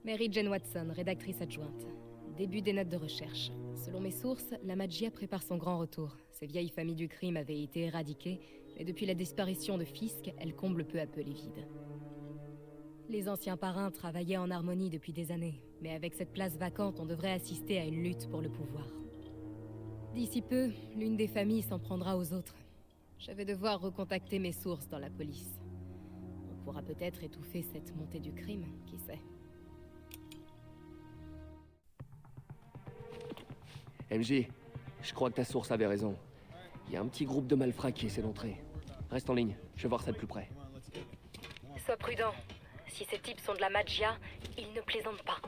Mary Jane Watson, rédactrice adjointe. Début des notes de recherche. Selon mes sources, la Maggia prépare son grand retour. Ces vieilles familles du crime avaient été éradiquées, mais depuis la disparition de Fisk, elles comblent peu à peu les vides. Les anciens parrains travaillaient en harmonie depuis des années, mais avec cette place vacante, on devrait assister à une lutte pour le pouvoir. D'ici peu, l'une des familles s'en prendra aux autres. Je vais devoir recontacter mes sources dans la police. On pourra peut-être étouffer cette montée du crime, qui sait. MJ, je crois que ta source avait raison. Il y a un petit groupe de malfrats qui essaie d'entrer. Reste en ligne, je vais voir ça de plus près. Sois prudent. Si ces types sont de la Maggia, ils ne plaisantent pas.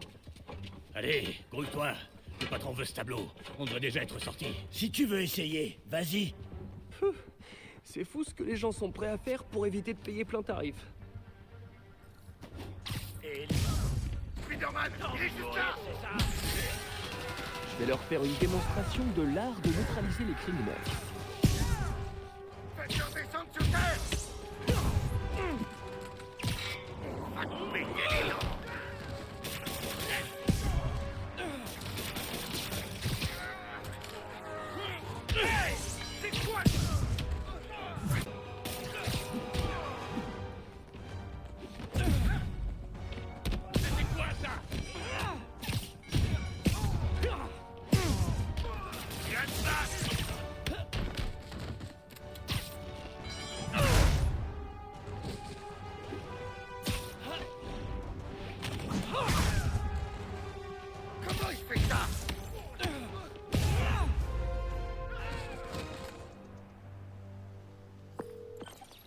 Allez, grouille-toi. Le patron veut ce tableau. On devrait déjà être sorti. Si tu veux essayer, vas-y. C'est fou ce que les gens sont prêts à faire pour éviter de payer plein tarif. Et... Spider-Man, il est juste là! Je vais leur faire une démonstration de l'art de neutraliser les criminels. Faites-leur descendre sur terre! On va te payer les dents! Hey! C'est quoi ça? C'était quoi ça? Regarde ça! Comment il fait ça?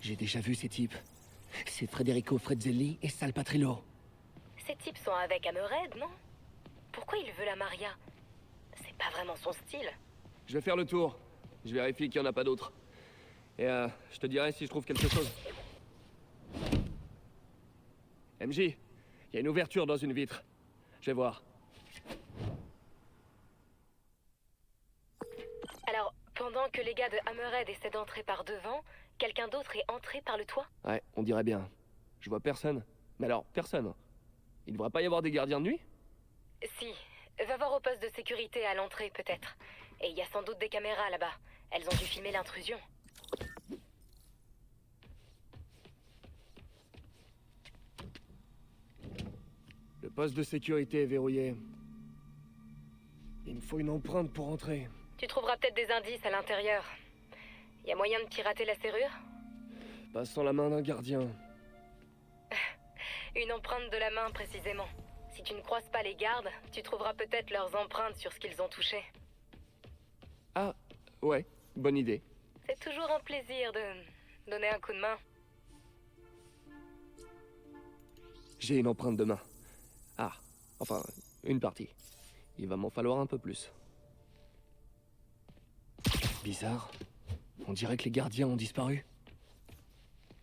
J'ai déjà vu ces types. C'est Federico Frezzelli et Sal Patrillo. Ces types sont avec Hammerhead, non? Pourquoi il veut la Maria? C'est pas vraiment son style. Je vais faire le tour. Je vérifie qu'il n'y en a pas d'autres. Et je te dirai si je trouve quelque chose. MJ, il y a une ouverture dans une vitre. Je vais voir. Alors, pendant que les gars de Hammerhead essaient d'entrer par devant, quelqu'un d'autre est entré par le toit? Ouais, on dirait bien. Je vois personne. Mais alors, personne. Il devrait pas y avoir des gardiens de nuit? Si. Va voir au poste de sécurité à l'entrée, peut-être. Et il y a sans doute des caméras là-bas. Elles ont dû filmer l'intrusion. Le poste de sécurité est verrouillé. Il me faut une empreinte pour entrer. Tu trouveras peut-être des indices à l'intérieur. Y a moyen de pirater la serrure? Pas sans la main d'un gardien. Une empreinte de la main, précisément. Si tu ne croises pas les gardes, tu trouveras peut-être leurs empreintes sur ce qu'ils ont touché. Ah, ouais, bonne idée. C'est toujours un plaisir de donner un coup de main. J'ai une empreinte de main. Ah, enfin, une partie. Il va m'en falloir un peu plus. Bizarre. On dirait que les gardiens ont disparu.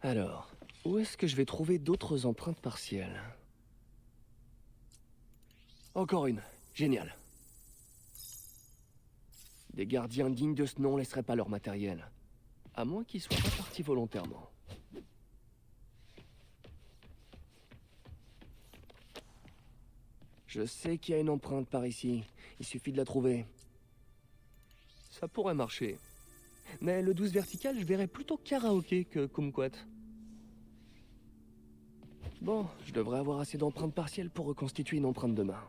Alors, où est-ce que je vais trouver d'autres empreintes partielles? Encore une. Génial. Des gardiens dignes de ce nom laisseraient pas leur matériel. À moins qu'ils soient pas partis volontairement. Je sais qu'il y a une empreinte par ici. Il suffit de la trouver. Ça pourrait marcher. Mais le 12 vertical, je verrais plutôt karaoké que kumquat. Bon, je devrais avoir assez d'empreintes partielles pour reconstituer une empreinte de main.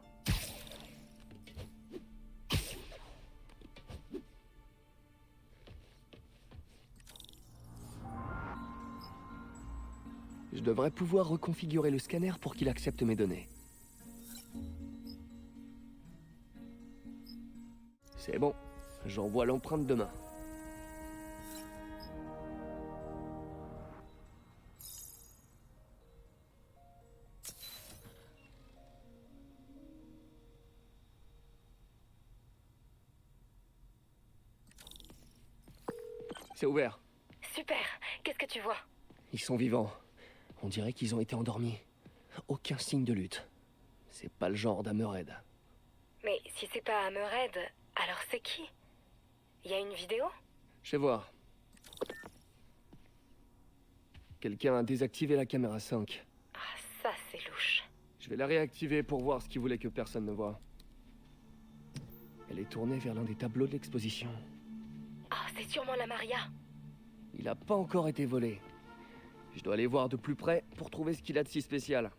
Je devrais pouvoir reconfigurer le scanner pour qu'il accepte mes données. C'est bon, j'envoie l'empreinte de main. C'est ouvert. Super. Qu'est-ce que tu vois? Ils sont vivants. On dirait qu'ils ont été endormis. Aucun signe de lutte. C'est pas le genre d'Hammerhead. Mais si c'est pas Hammerhead, alors c'est qui? Y a une vidéo? Je vais voir. Quelqu'un a désactivé la caméra 5. Ah, ça c'est louche. Je vais la réactiver pour voir ce qu'il voulait que personne ne voit. Elle est tournée vers l'un des tableaux de l'exposition. Ah, c'est sûrement la Maria. Il n'a pas encore été volé. Je dois aller voir de plus près pour trouver ce qu'il a de si spécial.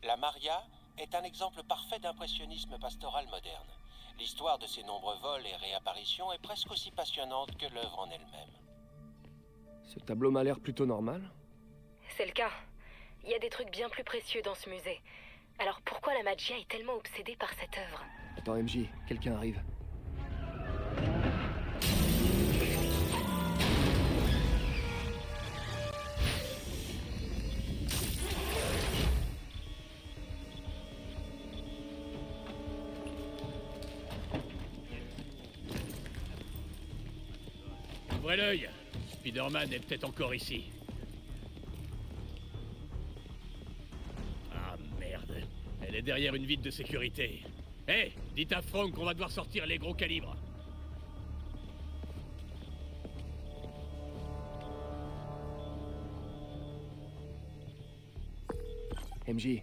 La Maria est un exemple parfait d'impressionnisme pastoral moderne. L'histoire de ses nombreux vols et réapparitions est presque aussi passionnante que l'œuvre en elle-même. Ce tableau m'a l'air plutôt normal. C'est le cas. Il y a des trucs bien plus précieux dans ce musée. Alors pourquoi la Magia est tellement obsédée par cette œuvre? Attends, MJ, quelqu'un arrive. Ouvrez l'œil. Spider-Man est peut-être encore ici. Ah merde. Elle est derrière une vitre de sécurité. Hé, dites à Frank qu'on va devoir sortir les gros calibres. MJ,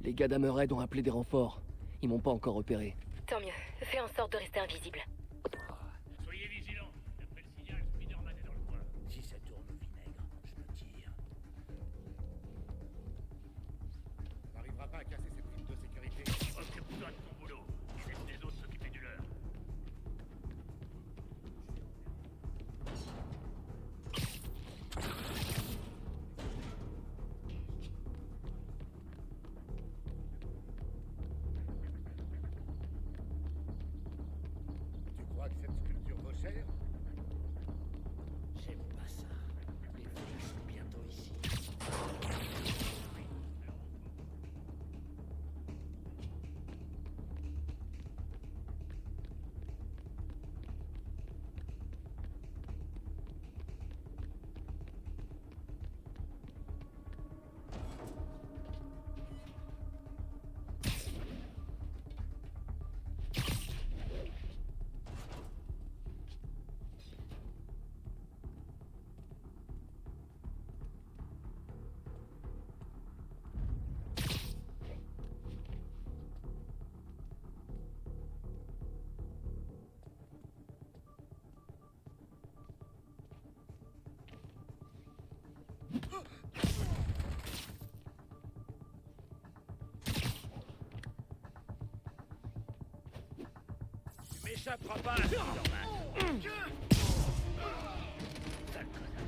les gars d'Hammerhead ont appelé des renforts. Ils m'ont pas encore repéré. Tant mieux. Fais en sorte de rester invisible. Soyez vigilants. D'après le signal, Spider-Man est dans le coin. Si ça tourne au vinaigre, je me tire. On n'arrivera pas à casser cette vitre de sécurité. Occupe-toi de ton boulot. Et laisse les autres s'occuper du leur. Tu crois que cette sculpture vaut cher? J'aime pas ça. Les flics sont bientôt ici. Tu m'échapperas pas, Spider-Man. Sale connard.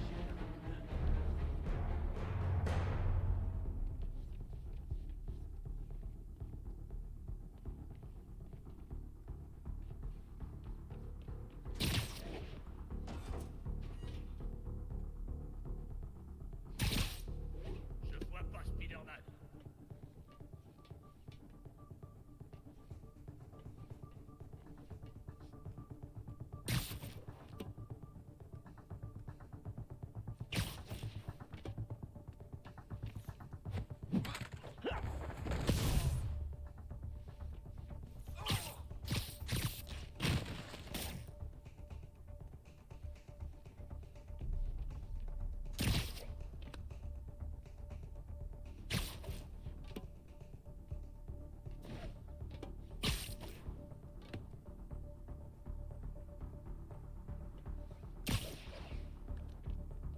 Je vois pas Spider-Man.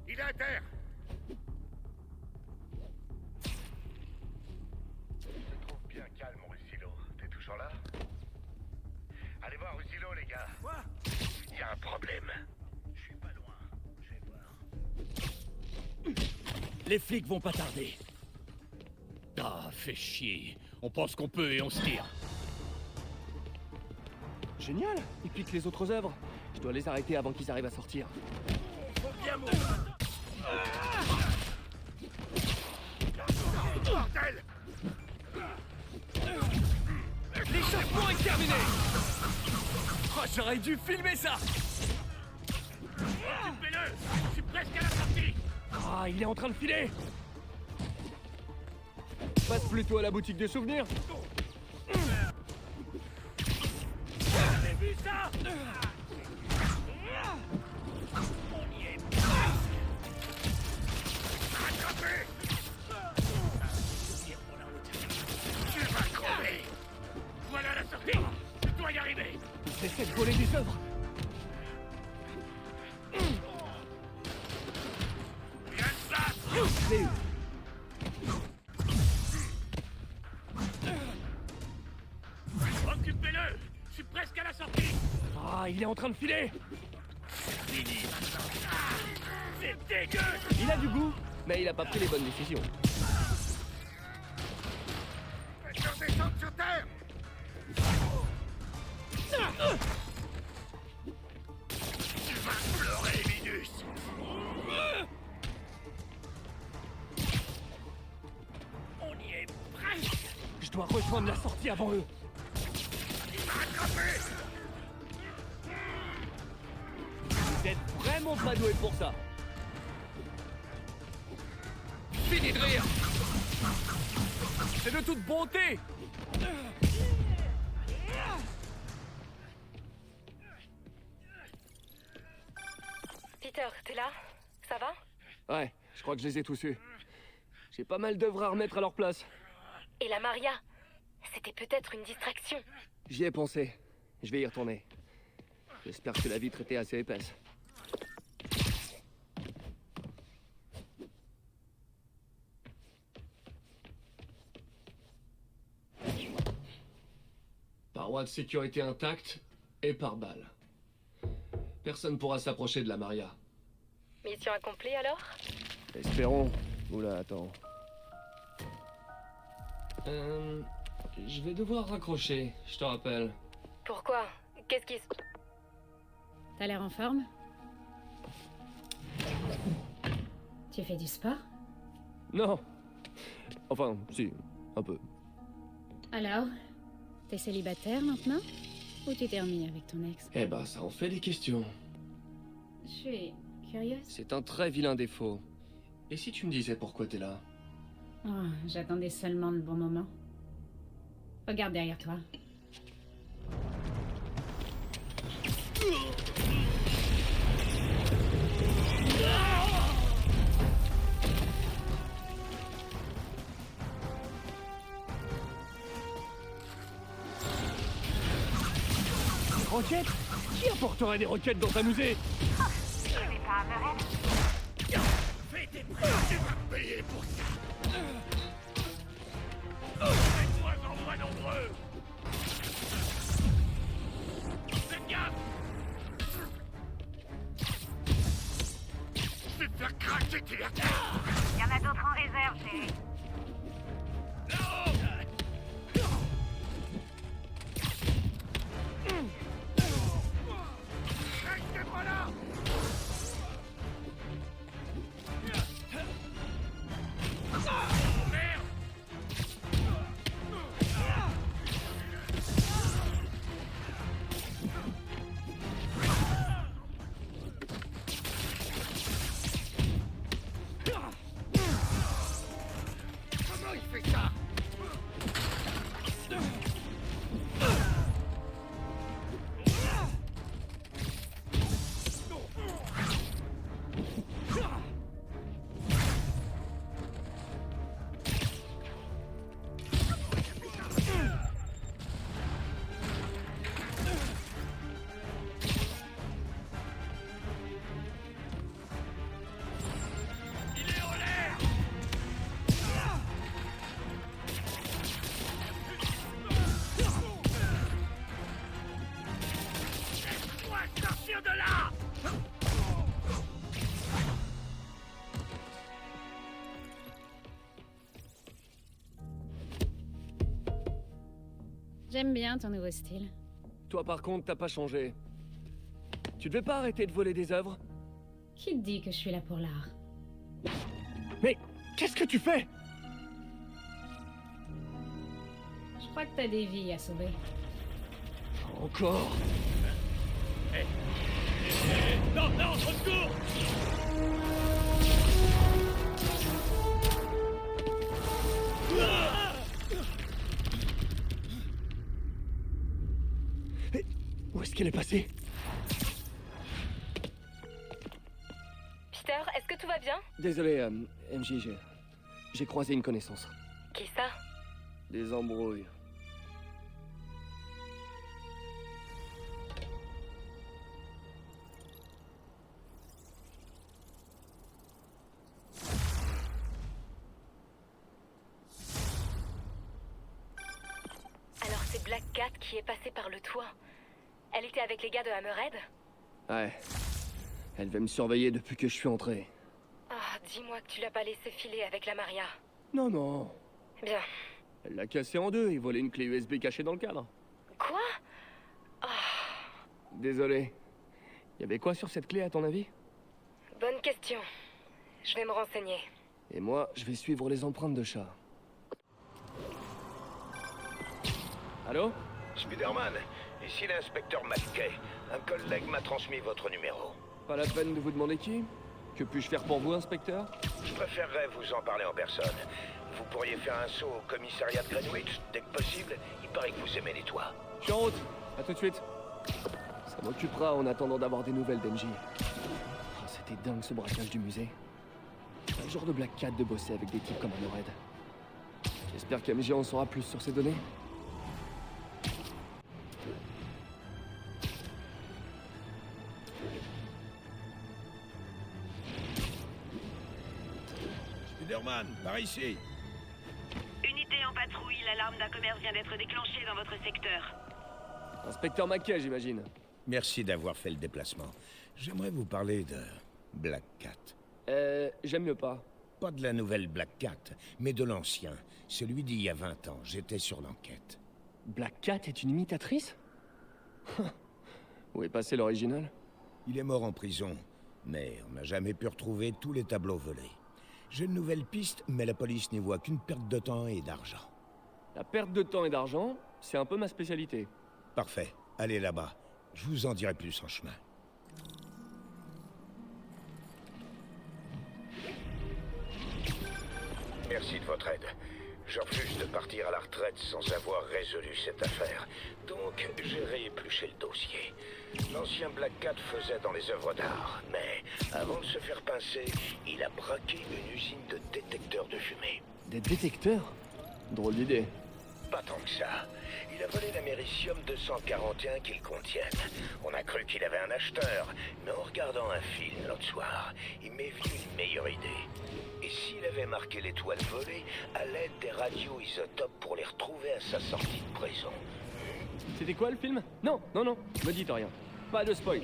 Il est à terre. Je te trouve bien calme, Russillo. T'es toujours là? Allez voir Russillo, les gars. Quoi? Il y a un problème. Je suis pas loin. Je vais voir. Les flics vont pas tarder. Ah, fais chier. On pense qu'on peut et on se tire. Génial! Ils piquent les autres œuvres. Je dois les arrêter avant qu'ils arrivent à sortir. Faut bien mourir. Bordel! L'échauffement est terminé! Oh, j'aurais dû filmer ça! Occupez-le. Je suis presque à la sortie. Ah, il est en train de filer! Passe plutôt à la boutique des souvenirs. vu ça? On y est. Attrapé! Tire pour la route. Tu vas crever! Voilà la sortie. Je dois y arriver. Ils essaient de voler des œuvres. Viens de place! Les... Occupez-le. Je suis presque à la sortie. Ah, il est en train de filer. Fini maintenant. C'est dégueu. Il a du goût, mais il a pas pris les bonnes décisions. Faites-leur descendre sur terre! Tu vas pleurer, Minus! On y est presque. Je dois rejoindre la sortie avant eux. Il m'a attrapé! Vous êtes vraiment pas doués pour ça. Fini de rire. C'est de toute bonté. Peter, t'es là? Ça va? Ouais, je crois que je les ai tous eus. J'ai pas mal d'œuvres à remettre à leur place. Et la Maria? C'était peut-être une distraction. J'y ai pensé. Je vais y retourner. J'espère que la vitre était assez épaisse. Parois de sécurité intacte et par balle. Personne pourra s'approcher de la Maria. Mission accomplie alors? Espérons. Oula, attends. Je vais devoir raccrocher, je te rappelle. Pourquoi? Qu'est-ce qui se... T'as l'air en forme? Tu fais du sport? Non. Enfin, si, un peu. Alors? T'es célibataire maintenant? Ou tu t'es remis avec ton ex? Eh ben, ça en fait des questions. Je suis curieuse. C'est un très vilain défaut. Et si tu me disais pourquoi t'es là? Oh, j'attendais seulement le bon moment. Regarde derrière toi. Roquettes? Qui apporterait des roquettes dans un musée? Fais tes prêts. Tu vas payer pour ça. Faites-moi en moins nombreux. Faites gaffe. Je vais te faire craquer, tu viens. Il y en a d'autres en réserve, chérie. Restez pas là! Comment il fait ça? Sortir de là. J'aime bien ton nouveau style. Toi par contre, t'as pas changé. Tu devais pas arrêter de voler des œuvres? Qui te dit que je suis là pour l'art? Mais qu'est-ce que tu fais? Je crois que t'as des vies à sauver. Encore? Non, non, au secours. Où Où est-ce qu'elle est passée? Peter, est-ce que tout va bien? Désolé, MJ, j'ai croisé une connaissance. Qui ça? Des embrouilles. Alors c'est Black Cat qui est passée par le toit. Elle était avec les gars de Hammerhead? Ouais. Elle va me surveiller depuis que je suis entré. Ah, dis-moi que tu l'as pas laissé filer avec la Maria. Non, non. Bien. Elle l'a cassé en deux et volé une clé USB cachée dans le cadre. Quoi? Désolé. Y avait quoi sur cette clé à ton avis? Bonne question. Je vais me renseigner. Et moi, je vais suivre les empreintes de chat. Allô? Spider-Man, ici l'inspecteur McKay. Un collègue m'a transmis votre numéro. Pas la peine de vous demander qui? Que puis-je faire pour vous, inspecteur? Je préférerais vous en parler en personne. Vous pourriez faire un saut au commissariat de Greenwich, dès que possible. Il paraît que vous aimez les toits. Je suis en route. À tout de suite. Ça m'occupera en attendant d'avoir des nouvelles d'MJ. Oh, c'était dingue ce braquage du musée. Un genre de Black Cat de bosser avec des types comme Hammerhead. J'espère qu'MJ en saura plus sur ces données. Spider-Man, par ici. Unité en patrouille, l'alarme d'un commerce vient d'être déclenchée dans votre secteur. Inspecteur McKay, j'imagine. Merci d'avoir fait le déplacement. J'aimerais vous parler de Black Cat. J'aime mieux pas. Pas de la nouvelle Black Cat, mais de l'ancien. Celui d'il y a 20 ans. J'étais sur l'enquête. Black Cat est une imitatrice? Où est passé l'original? Il est mort en prison, mais on n'a jamais pu retrouver tous les tableaux volés. J'ai une nouvelle piste, mais la police n'y voit qu'une perte de temps et d'argent. La perte de temps et d'argent, c'est un peu ma spécialité. Parfait. Allez là-bas. Je vous en dirai plus en chemin. Merci de votre aide. Je refuse de partir à la retraite sans avoir résolu cette affaire. Donc, j'ai réépluché le dossier. L'ancien Black Cat faisait dans les œuvres d'art, mais avant de se faire pincer, il a braqué une usine de détecteurs de fumée. Des détecteurs? Drôle d'idée. Pas tant que ça. Il a volé l'américium 241 qu'ils contiennent. On a cru qu'il avait un acheteur, mais en regardant un film l'autre soir, il m'est venu une meilleure idée. Et s'il avait marqué l'étoile volée à l'aide des radioisotopes pour les retrouver à sa sortie de prison? C'était quoi le film? Non, non, non, me dites rien. Pas de spoil.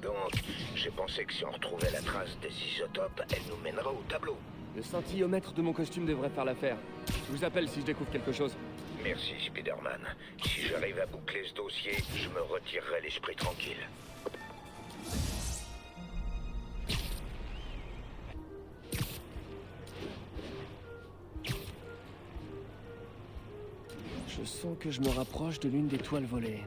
Donc, j'ai pensé que si on retrouvait la trace des isotopes, elle nous mènera au tableau. Le scintillomètre de mon costume devrait faire l'affaire. Je vous appelle si je découvre quelque chose. Merci, Spider-Man. Si j'arrive à boucler ce dossier, je me retirerai l'esprit tranquille. Je sens que je me rapproche de l'une des toiles volées.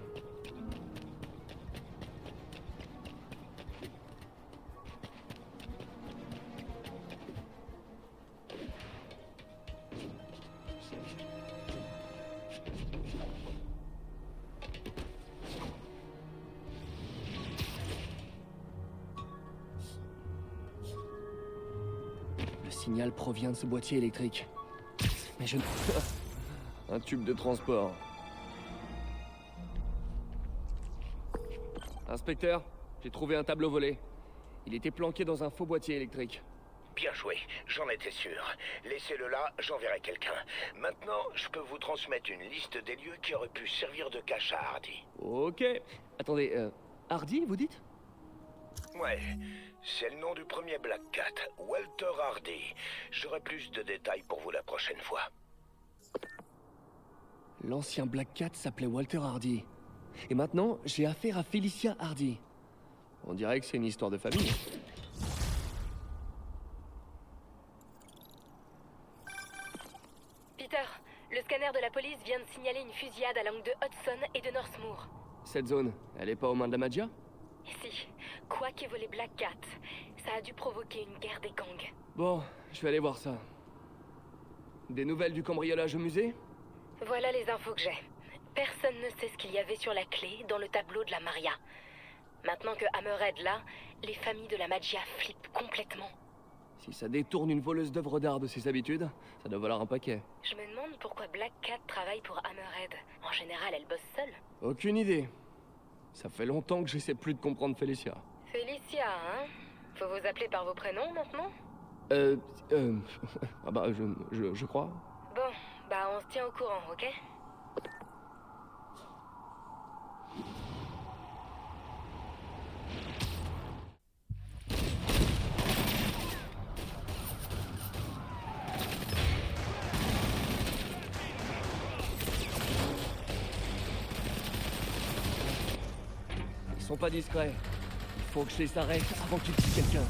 Le signal provient de ce boîtier électrique. Mais je ne... Un tube de transport. Inspecteur, j'ai trouvé un tableau volé. Il était planqué dans un faux boîtier électrique. Bien joué, j'en étais sûr. Laissez-le là, j'enverrai quelqu'un. Maintenant, je peux vous transmettre une liste des lieux qui auraient pu servir de cache à Hardy. Ok. Attendez, Hardy, vous dites? Ouais, c'est le nom du premier Black Cat, Walter Hardy. J'aurai plus de détails pour vous la prochaine fois. L'ancien Black Cat s'appelait Walter Hardy. Et maintenant, j'ai affaire à Felicia Hardy. On dirait que c'est une histoire de famille. Peter, le scanner de la police vient de signaler une fusillade à l'angle de Hudson et de Northmoor. Cette zone, elle est pas aux mains de la Magia? Si, quoi qu'ait volé Black Cat, ça a dû provoquer une guerre des gangs. Bon, je vais aller voir ça. Des nouvelles du cambriolage au musée? Voilà les infos que j'ai. Personne ne sait ce qu'il y avait sur la clé dans le tableau de la Maria. Maintenant que Hammerhead est là, les familles de la Magia flippent complètement. Si ça détourne une voleuse d'œuvres d'art de ses habitudes, ça doit valoir un paquet. Je me demande pourquoi Black Cat travaille pour Hammerhead. En général, elle bosse seule. Aucune idée. Ça fait longtemps que j'essaie plus de comprendre Felicia. Felicia, hein? Faut vous appeler par vos prénoms maintenant? Ah bah, je crois. Bon, bah on se tient au courant, ok? Ils sont pas discrets. Il faut que je les arrête avant qu'ils tuent quelqu'un.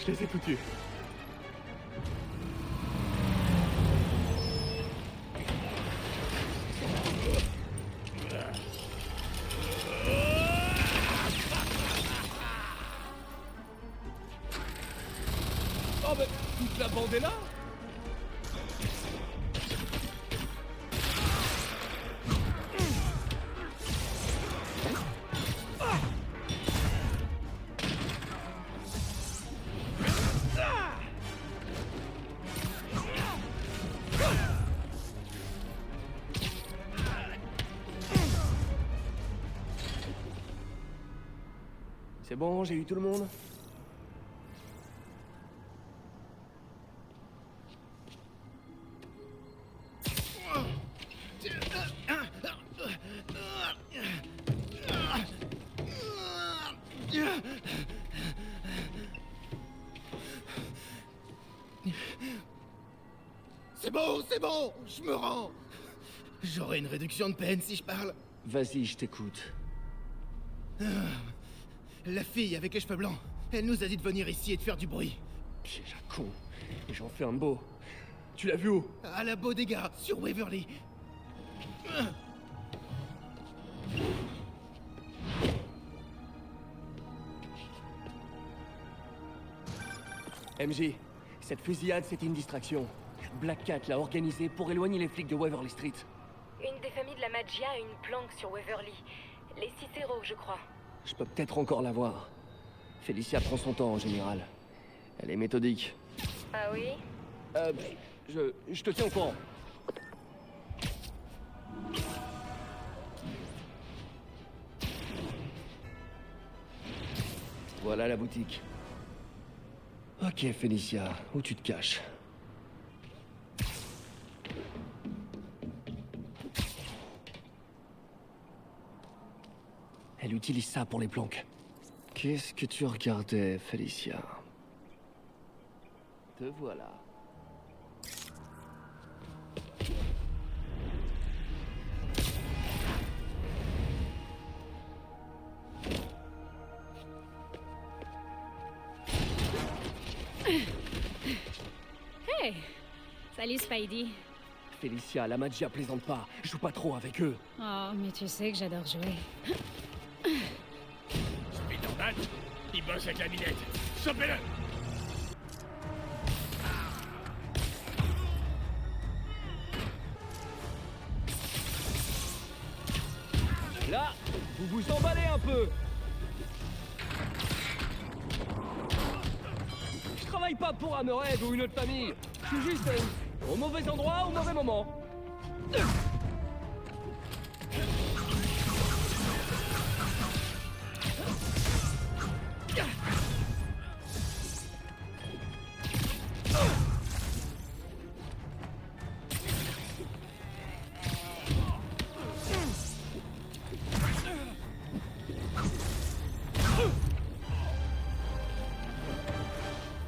Je les ai tous tués. Oh bah, toute la bande est là? C'est bon, j'ai eu tout le monde? C'est bon, je me rends. J'aurai une réduction de peine si je parle. Vas-y, je t'écoute. La fille avec les cheveux blancs, elle nous a dit de venir ici et de faire du bruit. Piège à con. Et j'en fais un beau. Tu l'as vu où? À la bodega, sur Waverly. MJ, cette fusillade, c'était une distraction. Black Cat l'a organisée pour éloigner les flics de Waverly Street. Une des familles de la Magia a une planque sur Waverly. Les Cicero, je crois. Je peux peut-être encore la voir. Felicia prend son temps en général. Elle est méthodique. Ah oui? Je te tiens au courant. Voilà la boutique. Ok, Felicia, où tu te caches? Elle utilise ça pour les planques. Qu'est-ce que tu regardais, Felicia? Te voilà. Hey! Salut Spidey. Felicia, la Magia plaisante pas. Joue pas trop avec eux. Oh, mais tu sais que j'adore jouer. Spider-Man, il bosse avec la minette. Chopez-le! Là, vous vous emballez un peu. Je travaille pas pour Hammerhead ou une autre famille. Je suis juste au mauvais endroit, au mauvais moment.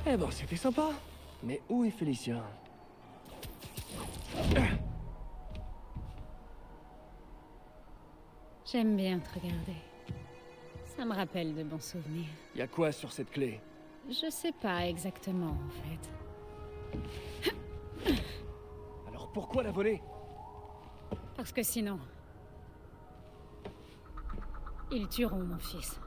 Eh ben, c'était sympa. Mais où est Felicia? J'aime bien te regarder. Ça me rappelle de bons souvenirs. Y a quoi sur cette clé? Je sais pas exactement, en fait. Alors pourquoi la voler? Parce que sinon... Ils tueront mon fils.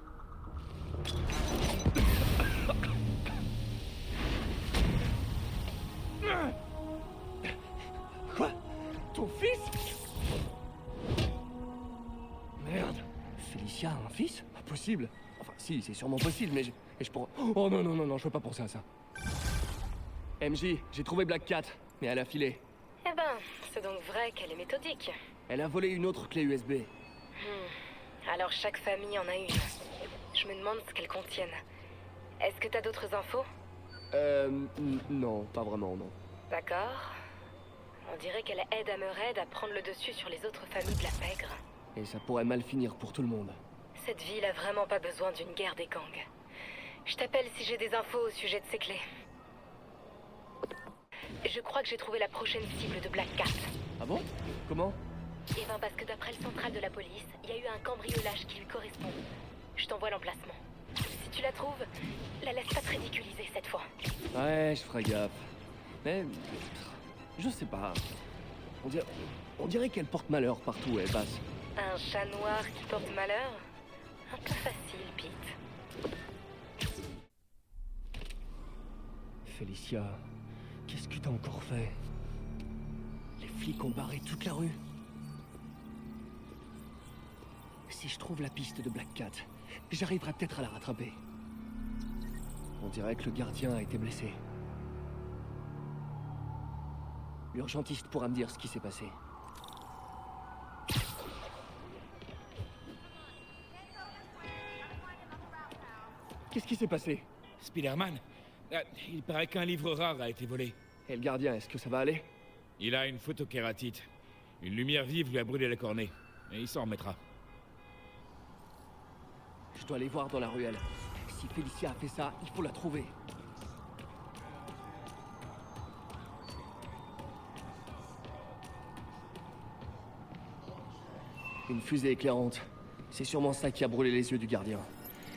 Quoi? Ton fils? Merde. Félicia a un fils? Impossible. Enfin, si, c'est sûrement possible, mais je pourrais... Oh non, non, non, non, je veux pas penser à ça. MJ, j'ai trouvé Black Cat, mais elle a filé. Eh ben, c'est donc vrai qu'elle est méthodique. Elle a volé une autre clé USB. Alors chaque famille en a une. Je me demande ce qu'elles contiennent. Est-ce que t'as d'autres infos? Non, pas vraiment, non. D'accord. On dirait qu'elle aide Hammerhead à prendre le dessus sur les autres familles de la pègre. Et ça pourrait mal finir pour tout le monde. Cette ville a vraiment pas besoin d'une guerre des gangs. Je t'appelle si j'ai des infos au sujet de ces clés. Je crois que j'ai trouvé la prochaine cible de Black Cat. Ah bon? Comment? Eh ben parce que d'après le central de la police, il y a eu un cambriolage qui lui correspond. Je t'envoie l'emplacement. Si tu la trouves, la laisse pas te ridiculiser cette fois. Ouais, je ferai gaffe. Mais... je sais pas. On dirait qu'elle porte malheur partout où elle passe. Un chat noir qui porte malheur? Un peu facile, Pete. Félicia, qu'est-ce que t'as encore fait? Les flics ont barré toute la rue. Si je trouve la piste de Black Cat, j'arriverai peut-être à la rattraper. On dirait que le gardien a été blessé. L'urgentiste pourra me dire ce qui s'est passé. Qu'est-ce qui s'est passé? Spider-Man? Il paraît qu'un livre rare a été volé. Et le gardien, est-ce que ça va aller? Il a une photokératite. Une lumière vive lui a brûlé la cornée. Et il s'en remettra. Je dois aller voir dans la ruelle. Si Félicia a fait ça, il faut la trouver. Une fusée éclairante. C'est sûrement ça qui a brûlé les yeux du gardien.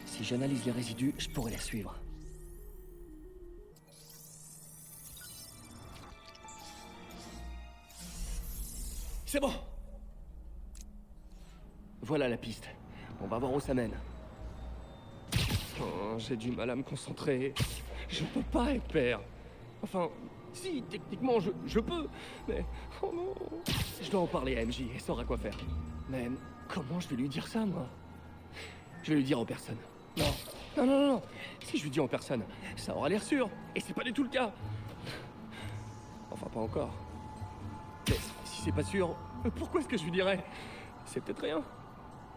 Si j'analyse les résidus, je pourrais les suivre. C'est bon! Voilà la piste. On va voir où ça mène. Oh, j'ai du mal à me concentrer. Je peux pas être père. Enfin, si, techniquement, je peux, mais... oh non. Je dois en parler à MJ, elle saura quoi faire. Mais comment je vais lui dire ça, moi? Je vais lui dire en personne. Non, non, non, non, non. Si je lui dis en personne, ça aura l'air sûr. Et c'est pas du tout le cas. Enfin, pas encore. Mais si c'est pas sûr, pourquoi est-ce que je lui dirais? C'est peut-être rien.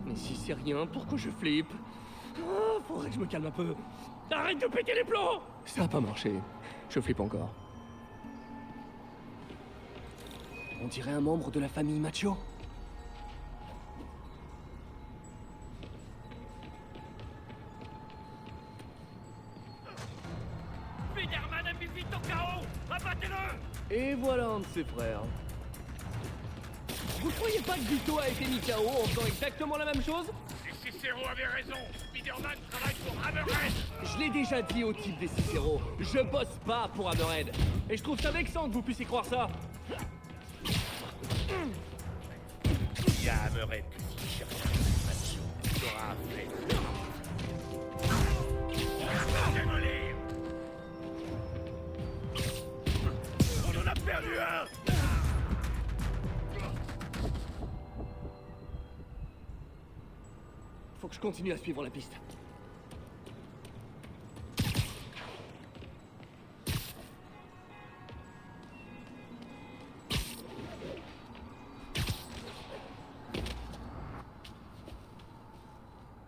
Mais si c'est rien, pourquoi je flippe? Ah, faudrait que je me calme un peu. Arrête de péter les plombs! Ça a pas marché. Je flippe encore. On dirait un membre de la famille Macho. Spider-Man a mis vite au chaos! Abattez-le! Et voilà un de ses frères. Vous croyez pas que Vito a été mis KO en faisant exactement la même chose? Les Cicero avaient raison! Spider-Man travaille pour Hammerhead! Je l'ai déjà dit au type des Cicero, je bosse pas pour Hammerhead. Et je trouve ça vexant que vous puissiez croire ça. Il y a Hammerhead qui cherche l'information. Il aura un fait. Démolir! On en a perdu un! Faut que je continue à suivre la piste.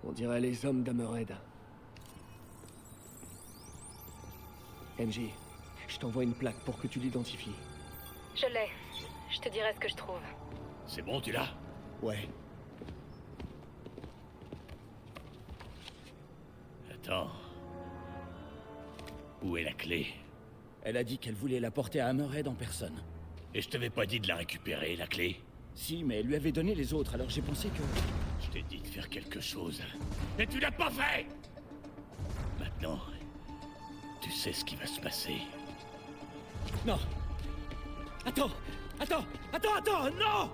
On dirait les hommes d'Hammerhead. MJ, je t'envoie une plaque pour que tu l'identifies. Je l'ai. Je te dirai ce que je trouve. C'est bon, tu l'as? Ouais. Attends. Où est la clé? Elle a dit qu'elle voulait la porter à Hammerhead en personne. Et je t'avais pas dit de la récupérer, la clé? Si, mais elle lui avait donné les autres, alors j'ai pensé que... Je t'ai dit de faire quelque chose. Et tu l'as pas fait! Maintenant, sais ce qui va se passer. Non. Attends, non.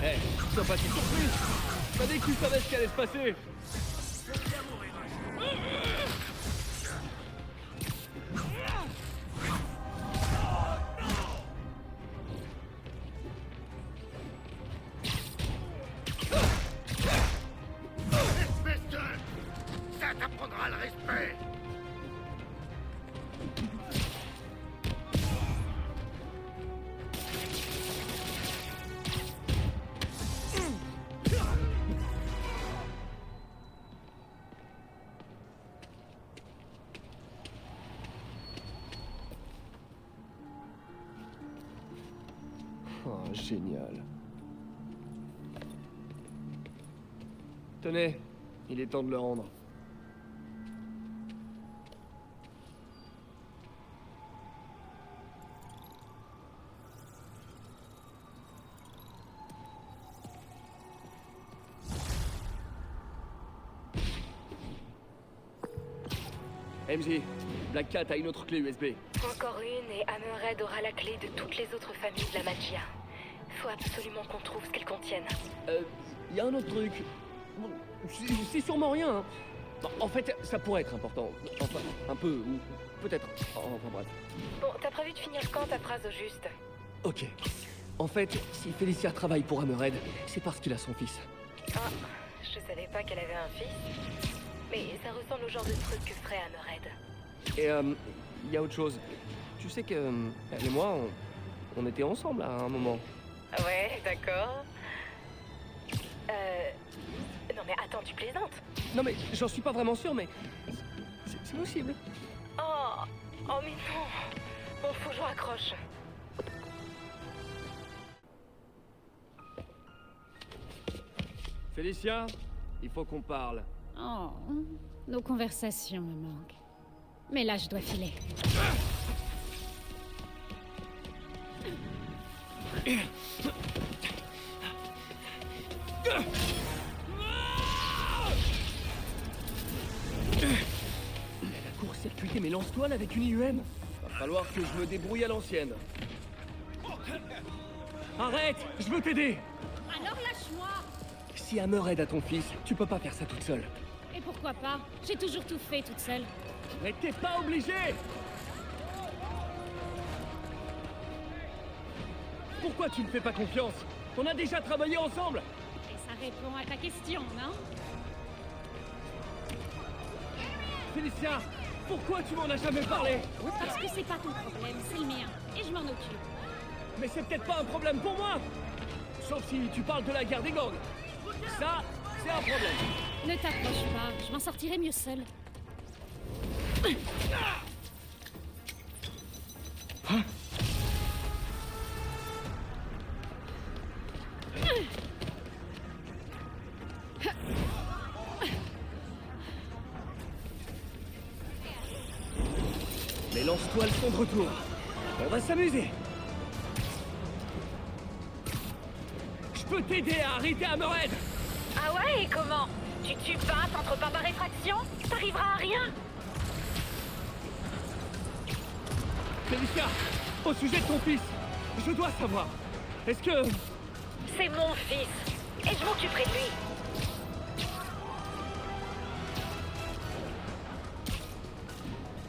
Hé, sois pas si surpris. T'as dit que tu savais ce qui allait se passer. Espèce de... Ça t'apprendra le respect. Oh, génial. Tenez, il est temps de le rendre. MJ, Black Cat a une autre clé USB. Encore une et Hammerhead aura la clé de toutes les autres familles de la magia. Faut absolument qu'on trouve ce qu'elles contiennent. Y a un autre truc. Bon, c'est sûrement rien. Hein. Bon, en fait, ça pourrait être important. Enfin, un peu, ou peut-être. Enfin bref. Bon, t'as prévu de finir quand ta phrase au juste? Ok. En fait, si Felicia travaille pour Hammerhead, c'est parce qu'il a son fils. Ah, je savais pas qu'elle avait un fils. Mais ça ressemble au genre de truc que ferait Hammerhead. Et y a autre chose. Tu sais que elle et moi, on était ensemble à un moment. Ouais, d'accord. Non mais attends, tu plaisantes? Non mais j'en suis pas vraiment sûr, mais c'est possible. Oh mais non. Bon, faut que je raccroche. Félicia, il faut qu'on parle. Oh, nos conversations me manquent. Mais là, je dois filer. Elle a court-circuité mes lance-toiles avec une IUM. Va falloir que je me débrouille à l'ancienne. Arrête! Je veux t'aider! Alors lâche-moi! Si Hammerhead a ton fils, tu peux pas faire ça toute seule. Et pourquoi pas? J'ai toujours tout fait toute seule. Mais t'es pas obligé! Pourquoi tu ne fais pas confiance? On a déjà travaillé ensemble! Et ça répond à ta question, non? Félicia, pourquoi tu m'en as jamais parlé? Parce que c'est pas ton problème, c'est le mien. Et je m'en occupe. Mais c'est peut-être pas un problème pour moi! Sauf si tu parles de la guerre des gangs. Ça, c'est un problème. Ne t'approche pas, je m'en sortirai mieux seule. Les lance-toiles sont de retour. On va s'amuser. Je peux t'aider à arrêter Hammerhead. Ah ouais, et comment? Tu tues pas, t'entres pas par réfraction? T'arriveras à rien? Félicia, au sujet de ton fils, je dois savoir. Est-ce que... C'est mon fils, et je m'occuperai de lui.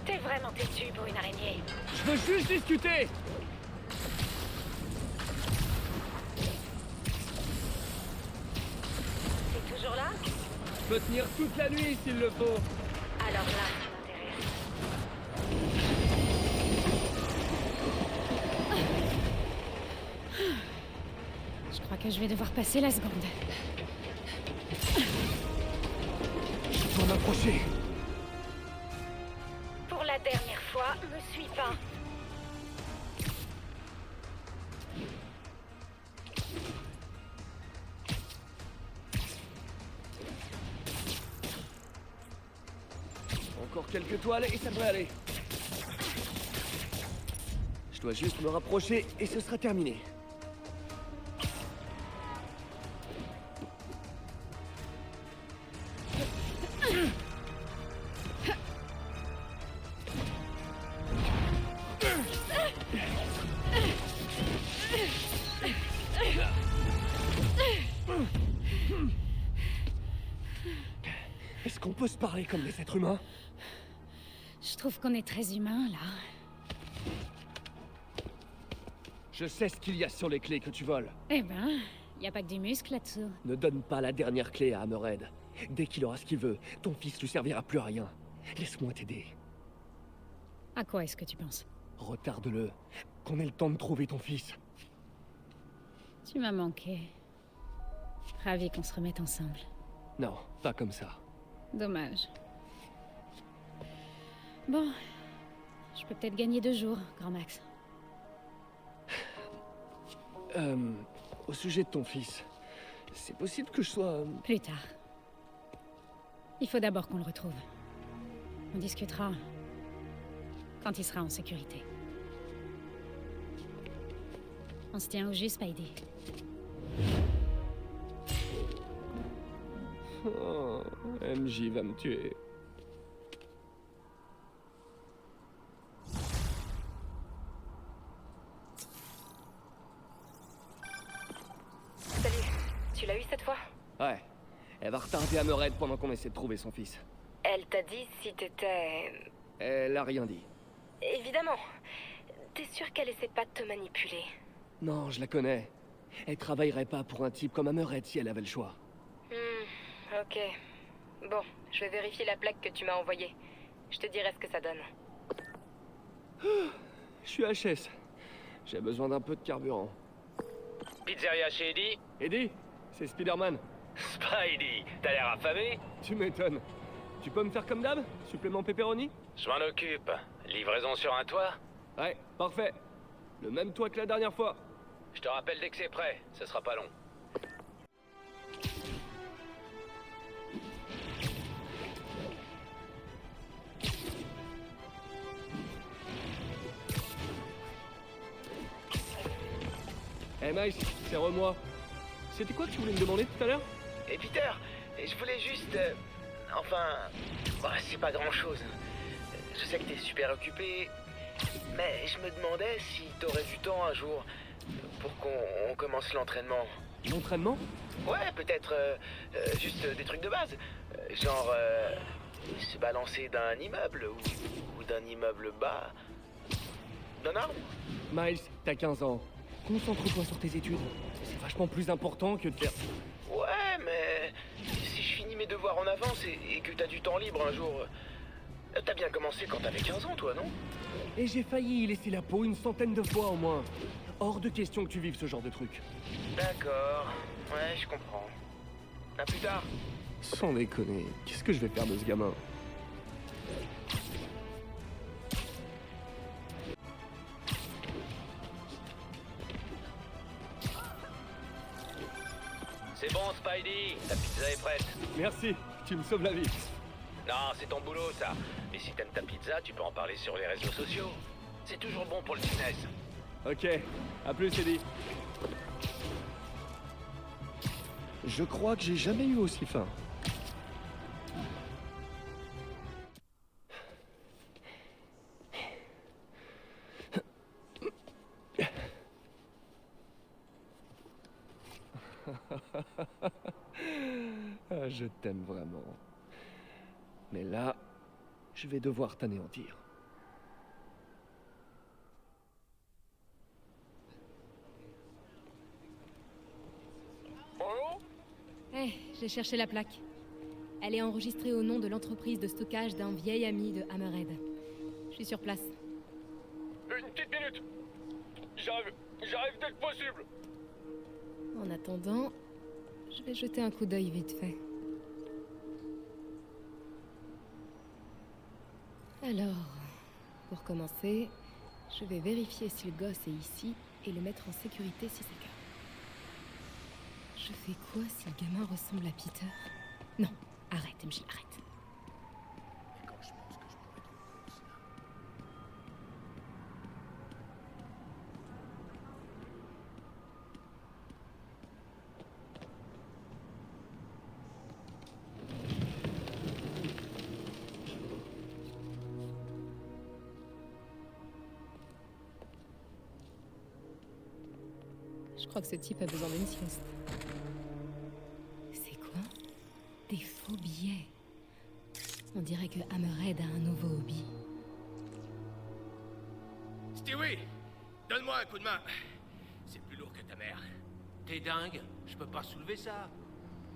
T'es vraiment têtu pour une araignée. Je veux juste discuter. T'es toujours là? Je peux tenir toute la nuit s'il le faut. Alors là, ça m'intéresse. Je crois que je vais devoir passer la seconde. Je dois m'approcher. Pour la dernière fois, me suis pas. Encore quelques toiles et ça devrait aller. Je dois juste me rapprocher et ce sera terminé. Est-ce qu'on peut se parler comme des êtres humains? Je trouve qu'on est très humain, là. Je sais ce qu'il y a sur les clés que tu voles. Eh ben, y a pas que du muscle là-dessous. Ne donne pas la dernière clé à Hammerhead. Dès qu'il aura ce qu'il veut, ton fils lui servira plus à rien. Laisse-moi t'aider. À quoi est-ce que tu penses? Retarde-le. Qu'on ait le temps de trouver ton fils. Tu m'as manqué. Ravi qu'on se remette ensemble. Non, pas comme ça. Dommage. Bon, je peux peut-être gagner 2 jours, Grand Max. Au sujet de ton fils, c'est possible que je sois... Plus tard. Il faut d'abord qu'on le retrouve. On discutera quand il sera en sécurité. On se tient au jus, Spidey. Oh, MJ va me tuer. Salut, tu l'as eu cette fois? Ouais. Elle va retarder Hammerhead pendant qu'on essaie de trouver son fils. Elle t'a dit si t'étais... Elle a rien dit. Évidemment. T'es sûr qu'elle essaie pas de te manipuler? Non, je la connais. Elle travaillerait pas pour un type comme Hammerhead si elle avait le choix. Ok. Bon, je vais vérifier la plaque que tu m'as envoyée. Je te dirai ce que ça donne. Je suis HS. J'ai besoin d'un peu de carburant. Pizzeria chez Eddie? Eddie, c'est Spider-Man. Spidey, t'as l'air affamé? Tu m'étonnes. Tu peux me faire comme d'hab? Supplément pepperoni? Je m'en occupe. Livraison sur un toit? Ouais, parfait. Le même toit que la dernière fois. Je te rappelle dès que c'est prêt, ce sera pas long. Hey Miles, c'est moi. C'était quoi que tu voulais me demander tout à l'heure? Et Peter, je voulais juste... c'est pas grand-chose. Je sais que t'es super occupé, mais je me demandais si t'aurais du temps un jour pour qu'on commence l'entraînement. L'entraînement? Ouais, peut-être juste des trucs de base. Genre se balancer d'un immeuble ou d'un immeuble bas. D'un arbre. Miles, t'as 15 ans. Concentre-toi sur tes études. C'est vachement plus important que de faire... Ouais, mais si je finis mes devoirs en avance et que t'as du temps libre un jour... T'as bien commencé quand t'avais 15 ans, toi, non? Et j'ai failli y laisser la peau une centaine de fois au moins. Hors de question que tu vives ce genre de truc. D'accord. Ouais, je comprends. À plus tard. Sans déconner, qu'est-ce que je vais faire de ce gamin? C'est bon, Spidey, ta pizza est prête. Merci, tu me sauves la vie. Non, c'est ton boulot, ça. Mais si t'aimes ta pizza, tu peux en parler sur les réseaux sociaux. C'est toujours bon pour le business. Ok, à plus Eddie. Je crois que j'ai jamais eu aussi faim. Ah, je t'aime vraiment. Mais là, je vais devoir t'anéantir. Hé, j'ai cherché la plaque. Elle est enregistrée au nom de l'entreprise de stockage d'un vieil ami de Hammerhead. Je suis sur place. Une petite minute. J'arrive dès que possible. En attendant, je vais jeter un coup d'œil vite fait. Alors, pour commencer, je vais vérifier si le gosse est ici et le mettre en sécurité si c'est le cas. Je fais quoi si le gamin ressemble à Peter? Non, arrête, MJ, arrête. Je crois que ce type a besoin d'une sieste. C'est quoi? Des faux billets. On dirait que Hammerhead a un nouveau hobby. Stewie, donne-moi un coup de main. C'est plus lourd que ta mère. T'es dingue? Je peux pas soulever ça.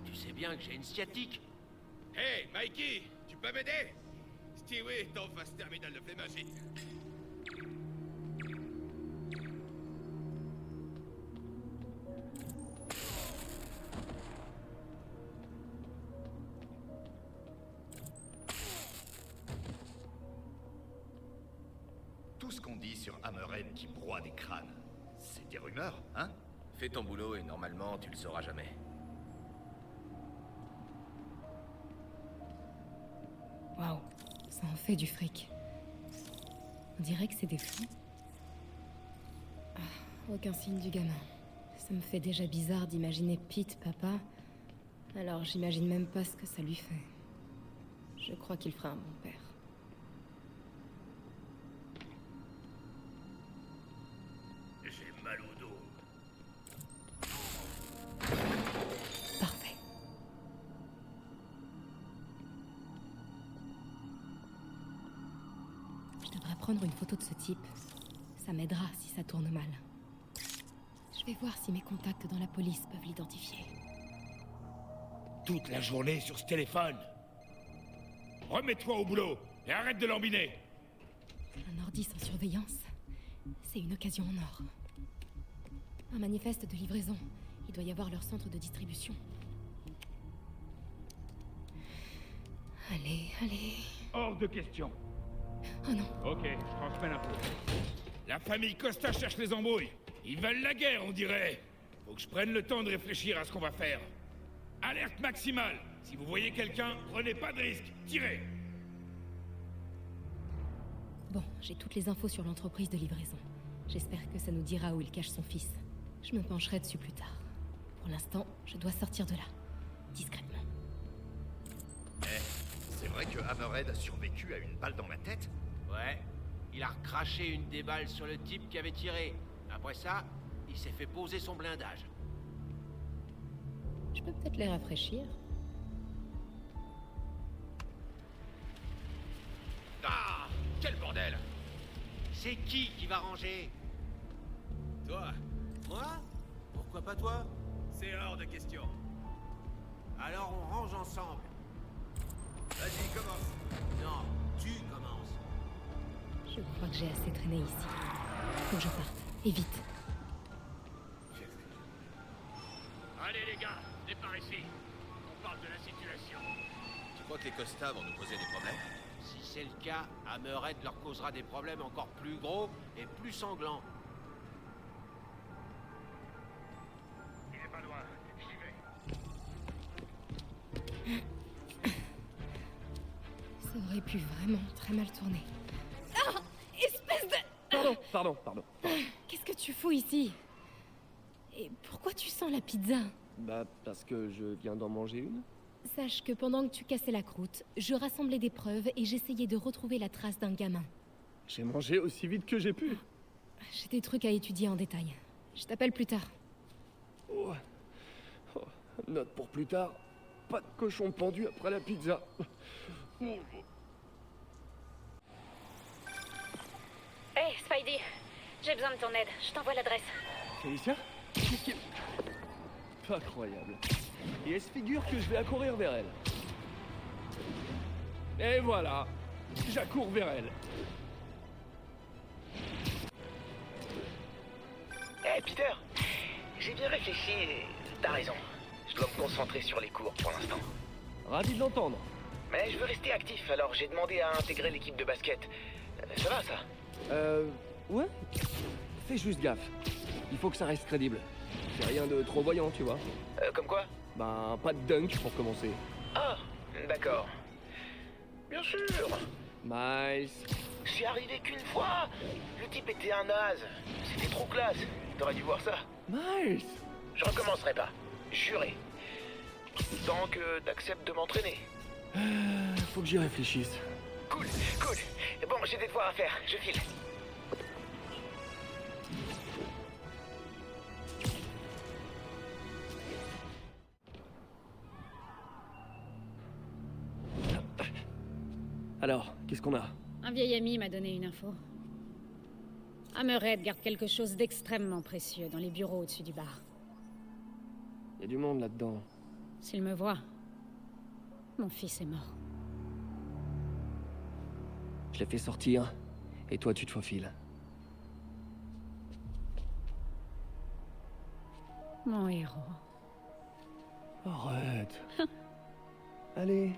Tu sais bien que j'ai une sciatique. Hey, Mikey, tu peux m'aider? Stewie est en phase terminale de flémingite. Tout ce qu'on dit sur Hammerhead qui broie des crânes, c'est des rumeurs, hein? Fais ton boulot et normalement, tu le sauras jamais. Waouh, ça en fait du fric. On dirait que c'est des fous. Ah, aucun signe du gamin. Ça me fait déjà bizarre d'imaginer Pete, papa. Alors j'imagine même pas ce que ça lui fait. Je crois qu'il fera un bon père. J'ai mal au dos. Parfait. Je devrais prendre une photo de ce type. Ça m'aidera si ça tourne mal. Je vais voir si mes contacts dans la police peuvent l'identifier. Toute la journée sur ce téléphone. Remets-toi au boulot et arrête de lambiner. Un ordi sans surveillance, c'est une occasion en or. Un manifeste de livraison. Il doit y avoir leur centre de distribution. Allez, allez. Hors de question. Oh non. Ok, je transmets l'info. La famille Costa cherche les embrouilles. Ils veulent la guerre, on dirait. Faut que je prenne le temps de réfléchir à ce qu'on va faire. Alerte maximale. Si vous voyez quelqu'un, prenez pas de risque. Tirez. Bon, j'ai toutes les infos sur l'entreprise de livraison. J'espère que ça nous dira où il cache son fils. Je me pencherai dessus plus tard. Pour l'instant, je dois sortir de là. Discrètement. Eh, c'est vrai que Hammerhead a survécu à une balle dans la tête? Ouais. Il a recraché une des balles sur le type qui avait tiré. Après ça, il s'est fait poser son blindage. Je peux peut-être les rafraîchir. Ah! Quel bordel! C'est qui va ranger? Toi, Moi? Pourquoi pas toi? c'est hors de question. Alors on range ensemble. Vas-y, commence. Non, tu commences. Je crois que j'ai assez traîné ici. Faut que je parte. Et vite. Allez les gars, départ ici. On parle de la situation. Tu crois que les Costa vont nous poser des problèmes? Si c'est le cas, Hammerhead leur causera des problèmes encore plus gros et plus sanglants. Il est pas loin, j'y vais. Ça aurait pu vraiment très mal tourner. Ah! Espèce de... Pardon. Qu'est-ce que tu fous ici? Et pourquoi tu sens la pizza? Bah, parce que je viens d'en manger une. Sache que pendant que tu cassais la croûte, je rassemblais des preuves et j'essayais de retrouver la trace d'un gamin. J'ai mangé aussi vite que j'ai pu. J'ai des trucs à étudier en détail. Je t'appelle plus tard. Oh. Note pour plus tard. Pas de cochon pendu après la pizza. Hey, Spidey, j'ai besoin de ton aide. Je t'envoie l'adresse. Félicia? Incroyable. Et elle se figure que je vais accourir vers elle. Et voilà, j'accours vers elle. Eh Peter, j'ai bien réfléchi et t'as raison. Je dois me concentrer sur les cours pour l'instant. Ravi de l'entendre. Mais je veux rester actif, alors j'ai demandé à intégrer l'équipe de basket. Ça va ça? Ouais. Fais juste gaffe. Il faut que ça reste crédible. C'est rien de trop voyant, tu vois. Comme quoi? Ben, pas de dunk pour commencer. Ah, d'accord. Bien sûr. Miles. C'est arrivé qu'une fois. Le type était un naze. C'était trop classe. T'aurais dû voir ça. Miles. Je recommencerai pas. Juré. Tant que t'acceptes de m'entraîner. Faut que j'y réfléchisse. Cool. Bon, j'ai des devoirs à faire. Je file. Alors, qu'est-ce qu'on a? Un vieil ami m'a donné une info. Hammerhead garde quelque chose d'extrêmement précieux dans les bureaux au-dessus du bar. Y a du monde là-dedans. S'il me voit, mon fils est mort. Je l'ai fait sortir, et toi tu te faufiles. Mon héros. Arrête. Allez.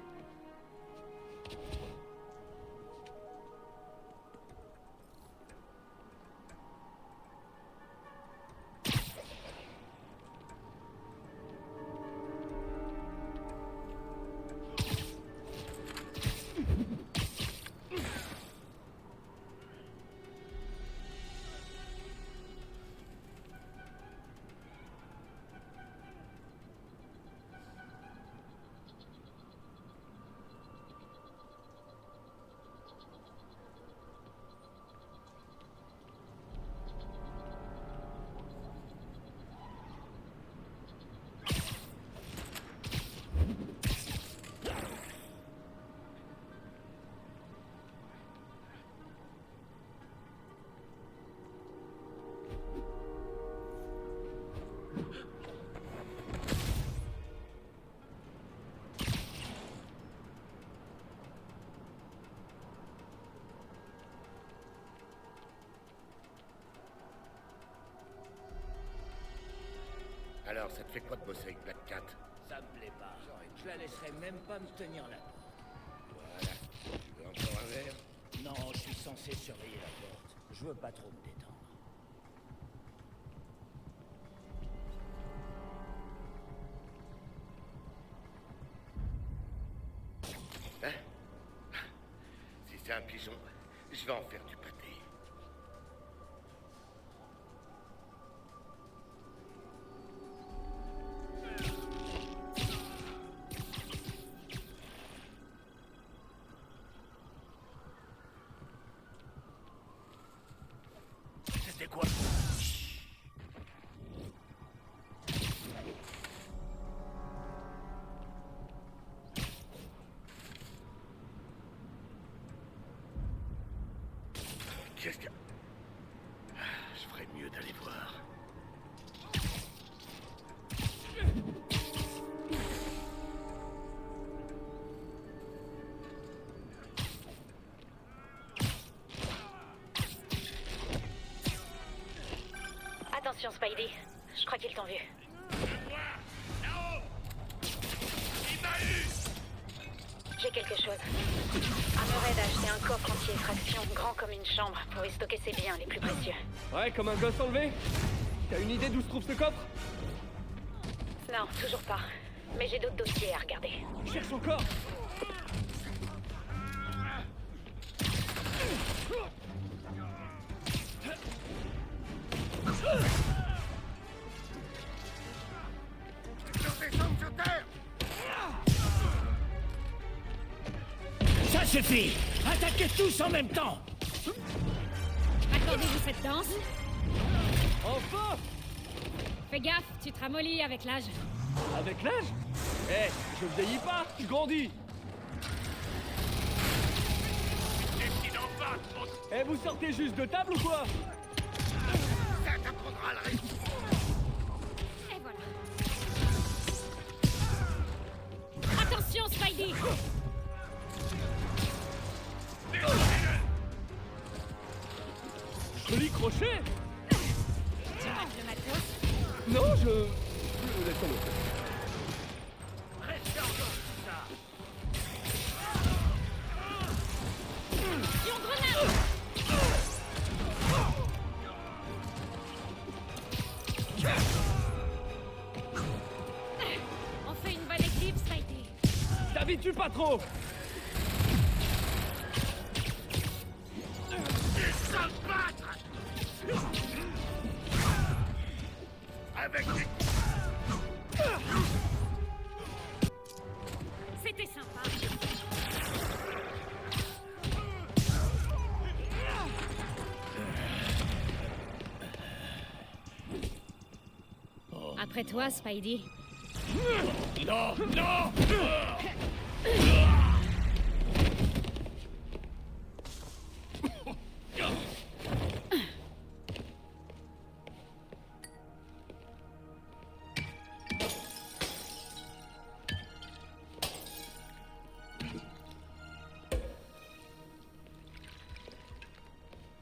Alors, ça te fait quoi de bosser avec Black Cat? Ça me plaît pas. Je la laisserai même pas me tenir la porte. Voilà. Tu veux encore un verre? Non, je suis censé surveiller la porte. Je veux pas trop me détendre. Hein? Si c'est un pigeon, je vais en faire du pâté. C'était quoi? Qu'est-ce que... Je ferais mieux d'aller voir. Attention, Spidey. Je crois qu'ils t'ont vu. J'ai quelque chose. Hammerhead a acheté un coffre anti-effraction grand comme une chambre pour y stocker ses biens les plus précieux. Ouais, comme un gosse enlevé? T'as une idée d'où se trouve ce coffre? Non, toujours pas. Mais j'ai d'autres dossiers à regarder. Cherche encore! Ça suffit! Attaquez tous en même temps! Accordez-vous cette danse? Enfin! Fais gaffe, tu te ramollis avec l'âge. Avec l'âge? Eh, je vieillis pas, je grandis! Eh, vous sortez juste de table ou quoi? Ça t'apprendra le risque. Et voilà. Attention, Spidey! Joli crochet! Tu manques le matos? Non, je laisse tomber. Restez encore tout ça! Pion grenade! On fait une bonne équipe, Spidey. T'habitues pas trop! Avec des... C'était sympa. Après toi, Spidey. Non, non!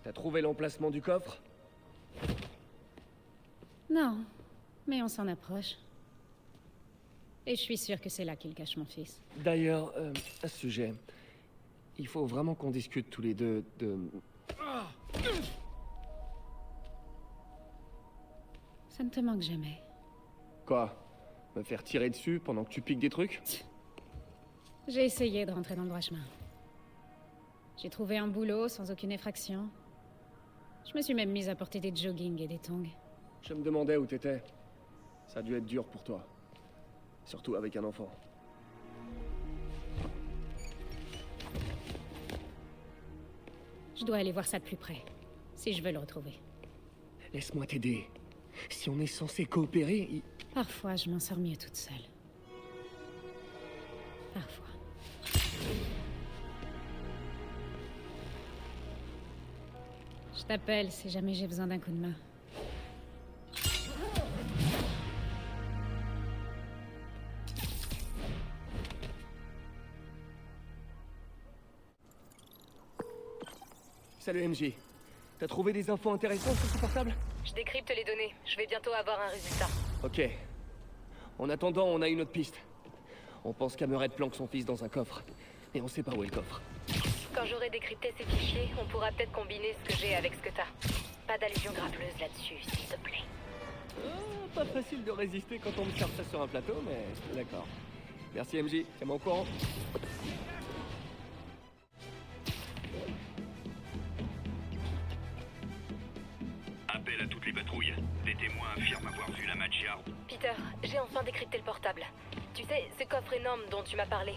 T'as trouvé l'emplacement du coffre? Non, mais on s'en approche. Et je suis sûre que c'est là qu'il cache mon fils. D'ailleurs, à ce sujet, il faut vraiment qu'on discute tous les deux de... Ça ne te manque jamais. Quoi? Me faire tirer dessus pendant que tu piques des trucs? J'ai essayé de rentrer dans le droit chemin. J'ai trouvé un boulot sans aucune effraction. Je me suis même mise à porter des jogging et des tongs. Je me demandais où t'étais. Ça a dû être dur pour toi. Surtout avec un enfant. Je dois aller voir ça de plus près, si je veux le retrouver. Laisse-moi t'aider. Si on est censé coopérer, Parfois, je m'en sors mieux toute seule. Parfois. Je t'appelle si jamais j'ai besoin d'un coup de main. Salut MJ. T'as trouvé des infos intéressantes sur ce portable? Je décrypte les données. Je vais bientôt avoir un résultat. Ok. En attendant, on a une autre piste. On pense qu'Hammerhead planque son fils dans un coffre. Et on sait pas où est le coffre. Quand j'aurai décrypté ces fichiers, on pourra peut-être combiner ce que j'ai avec ce que t'as. Pas d'allusion grappleuse là-dessus, s'il te plaît. Pas facile de résister quand on me cherche ça sur un plateau, mais d'accord. Merci MJ, tiens-moi au courant. Appel à toutes les patrouilles. Des témoins affirment avoir vu la Maggia. Peter, j'ai enfin décrypté le portable. Tu sais, ce coffre énorme dont tu m'as parlé.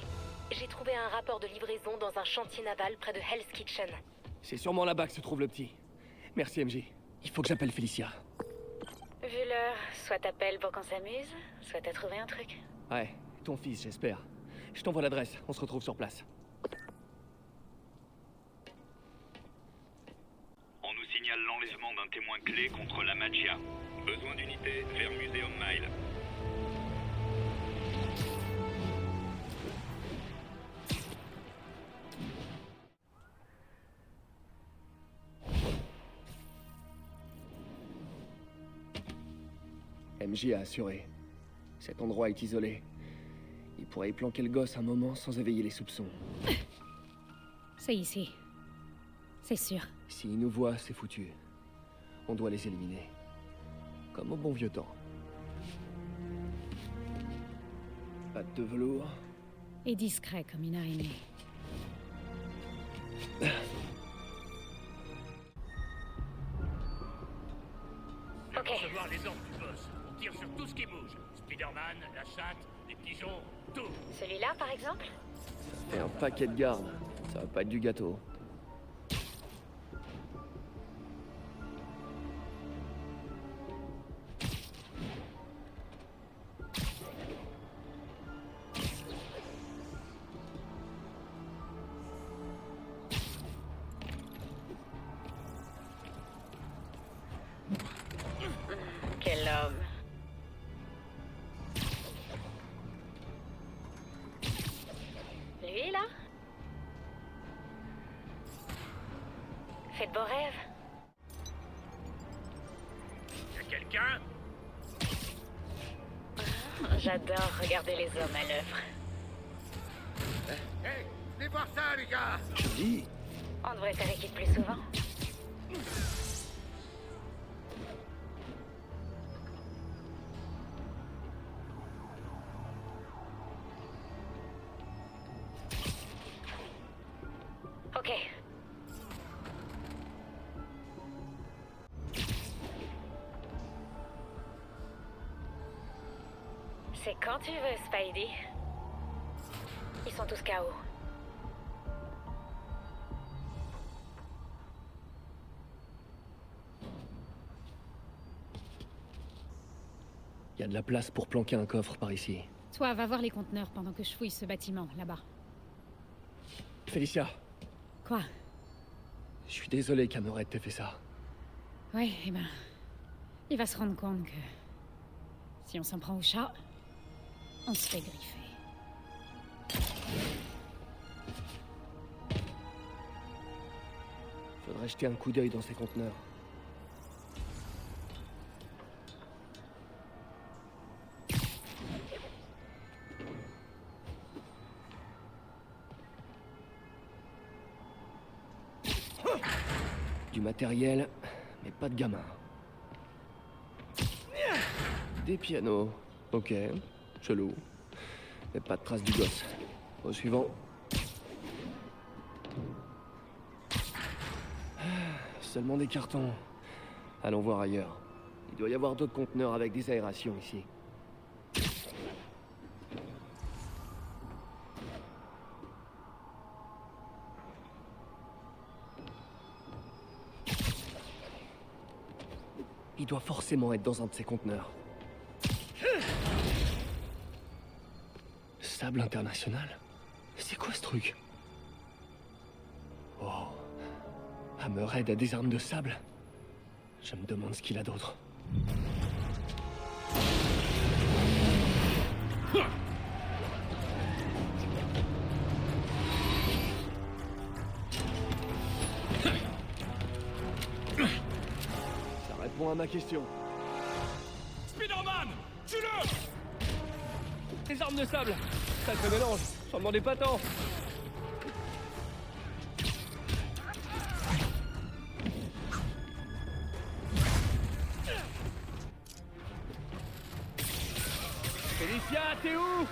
J'ai trouvé un rapport de livraison dans un chantier naval près de Hell's Kitchen. C'est sûrement là-bas que se trouve le petit. Merci MJ. Il faut que j'appelle Felicia. Vu l'heure, soit t'appelles pour qu'on s'amuse, soit t'as trouvé un truc. Ouais, ton fils, j'espère. Je t'envoie l'adresse, on se retrouve sur place. On nous signale l'enlèvement d'un témoin clé contre la Maggia. Besoin d'unité vers Museum Mile. MJ a assuré. Cet endroit est isolé. Il pourrait y planquer le gosse un moment sans éveiller les soupçons. C'est ici. C'est sûr. S'ils nous voient, c'est foutu. On doit les éliminer. Comme au bon vieux temps. Patte de velours. Et discret comme une araignée. Ok. Recevoir les ordres du boss. On tire sur tout ce qui bouge. Spider-Man, la chatte, les pigeons, tout. Celui-là, par exemple? Et un paquet de gardes. Ça va pas être du gâteau. Quel homme. Lui, là? Faites beaux rêves. Y'a quelqu'un? J'adore regarder les hommes à l'œuvre. Hey, venez voir ça, les gars! Je dis. On devrait faire équipe plus souvent. Ok. C'est quand tu veux, Spidey. Ils sont tous KO. Il y a de la place pour planquer un coffre par ici. Toi, va voir les conteneurs pendant que je fouille ce bâtiment, là-bas. Felicia, Quoi? je suis désolé qu'Hammerhead t'ait fait ça. Ouais, eh ben... Il va se rendre compte que... Si on s'en prend au chat, on se fait griffer. Faudrait Faudrait jeter un coup d'œil dans ces conteneurs. Du matériel, mais pas de gamins. Des pianos. Ok, chelou. Mais pas de traces du gosse. Au suivant. Seulement des cartons. Allons voir ailleurs. Il doit y avoir d'autres conteneurs avec des aérations ici. Il doit forcément être dans un de ces conteneurs. Sable international? C'est quoi ce truc? Oh. Hammerhead a des armes de sable? Je me demande ce qu'il a d'autre. Ça répond à ma question. Spider-Man! Tue-le! Des armes de sable! Sacré mélange! J'en demandais pas tant! Félicia, t'es où?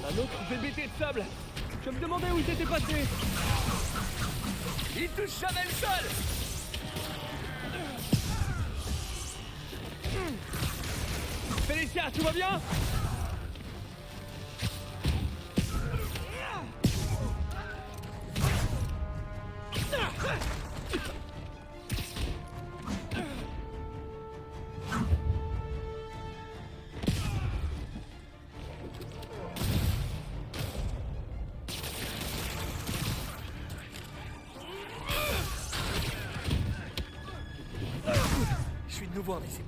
Un autre BBT de sable! Je me demandais où il s'était passé! Il touche jamais le sol! Félicia, tout va bien? Je suis de nouveau invisible.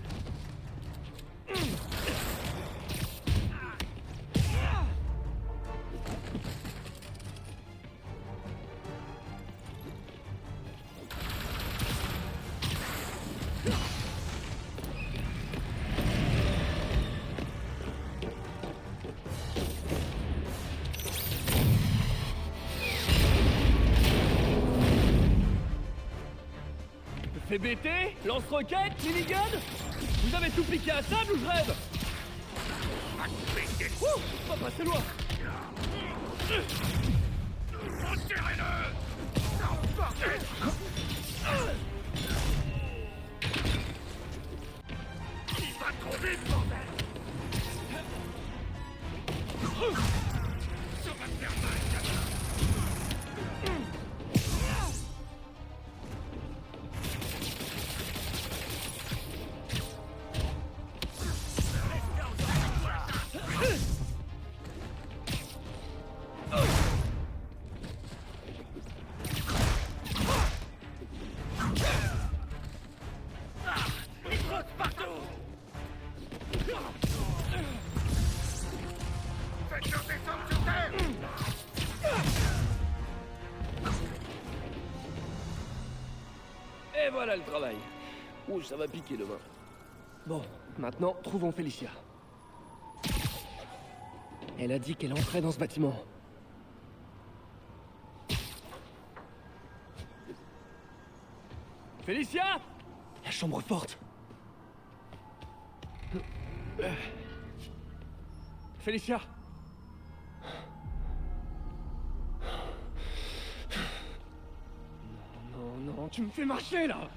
BT, lance-roquette, minigun? Vous avez tout piqué à sable ou je rêve? Ouh, pas passer loin. Retirez-le! Il va trop vite, bordel! Ça va te faire mal, gamin! Et voilà le travail. Ouh, ça va piquer demain. Bon, maintenant, trouvons Félicia. Elle a dit qu'elle entrait dans ce bâtiment. Félicia! La chambre forte. Félicia! Non, non, tu me fais marcher là!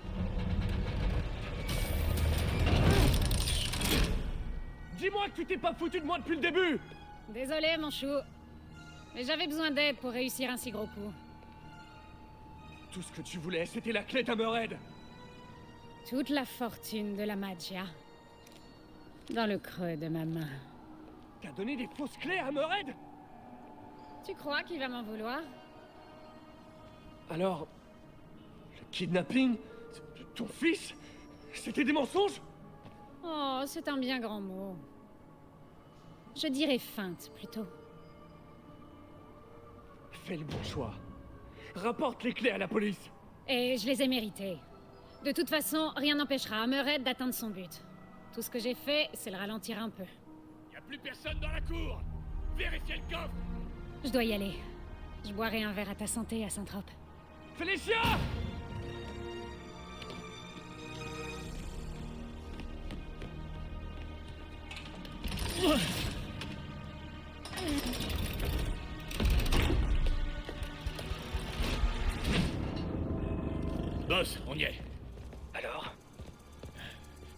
Dis-moi que tu t'es pas foutu de moi depuis le début! Désolé, mon chou. Mais j'avais besoin d'aide pour réussir un si gros coup. Tout ce que tu voulais, c'était la clé d'Hammerhead! Toute la fortune de la Magia. Dans le creux de ma main. T'as donné des fausses clés à Hammerhead? Tu crois qu'il va m'en vouloir? Alors... le kidnapping? Ton fils? C'était des mensonges? Oh, c'est un bien grand mot. Je dirais feinte, plutôt. Fais le bon choix. Rapporte les clés à la police. Et je les ai méritées. De toute façon, rien n'empêchera Hammerhead d'atteindre son but. Tout ce que j'ai fait, c'est le ralentir un peu. Y a plus personne dans la cour. Vérifiez le coffre. Je dois y aller. Je boirai un verre à ta santé, à Saint-Trope. Félicia! Boss, on y est. Alors?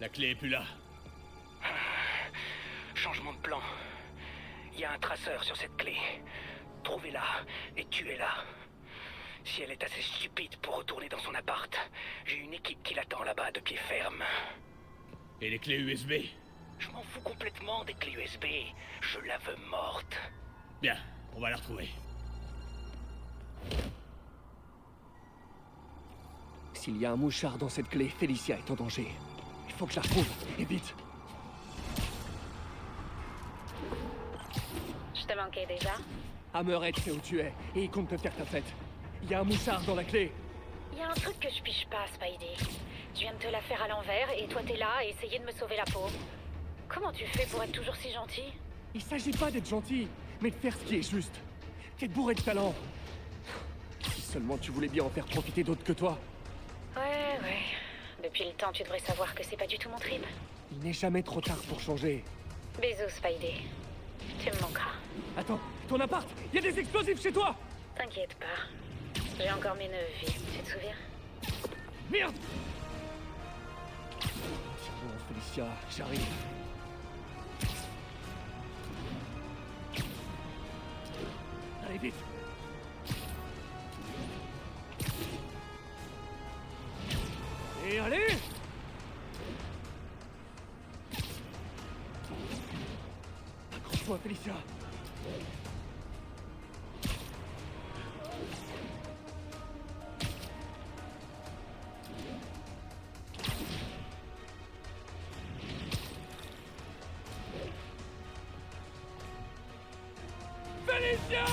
La clé est plus là. Changement de plan. Il y a un traceur sur cette clé. Trouvez-la et tuez-la. Si elle est assez stupide pour retourner dans son appart, j'ai une équipe qui l'attend là-bas de pied ferme. Et les clés USB? Je m'en fous complètement des clés USB. Je la veux morte. Bien, on va la retrouver. S'il y a un mouchard dans cette clé, Félicia est en danger. Il faut que je la retrouve, et vite. Je te manquais déjà? Hammerhead sait où tu es, et il compte te faire ta fête. Il y a un mouchard dans la clé. Il y a un truc que je piche pas, Spidey. Je viens de te la faire à l'envers, et toi t'es là à essayer de me sauver la peau. Comment tu fais pour être toujours si gentil? Il s'agit pas d'être gentil, mais de faire ce qui est juste. T'es bourré de talent. Si seulement tu voulais bien en faire profiter d'autres que toi. Ouais. Depuis le temps, tu devrais savoir que c'est pas du tout mon trip. Il n'est jamais trop tard pour changer. Bisous, Spidey. Tu me manqueras. Attends, ton appart, il y a des explosifs chez toi! T'inquiète pas. J'ai encore mes 9 vies, tu te souviens? Merde! C'est bon, Félicia, j'arrive. Allez, vite! Et allez! Accroche-toi, Félicia! Félicia!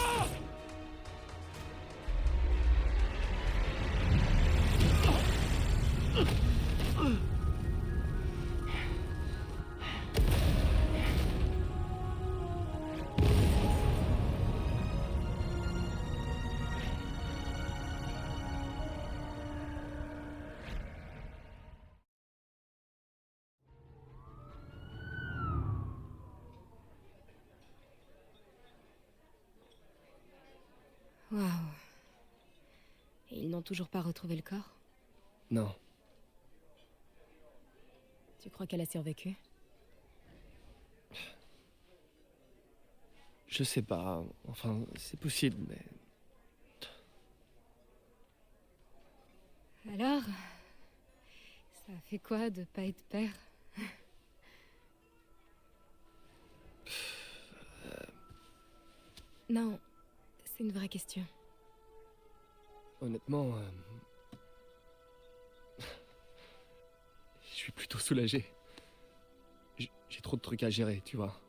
Waouh. Et ils n'ont toujours pas retrouvé le corps? Non. Tu crois qu'elle a survécu? Je sais pas. Enfin, c'est possible, mais... Alors? Ça fait quoi de pas être père? Non, c'est une vraie question. Honnêtement... je suis plutôt soulagé. J'ai trop de trucs à gérer, tu vois.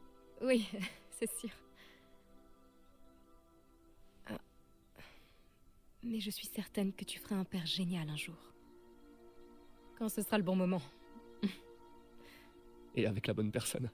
Oui, c'est sûr. Ah. Mais je suis certaine que tu feras un père génial un jour. Quand ce sera le bon moment. Et avec la bonne personne.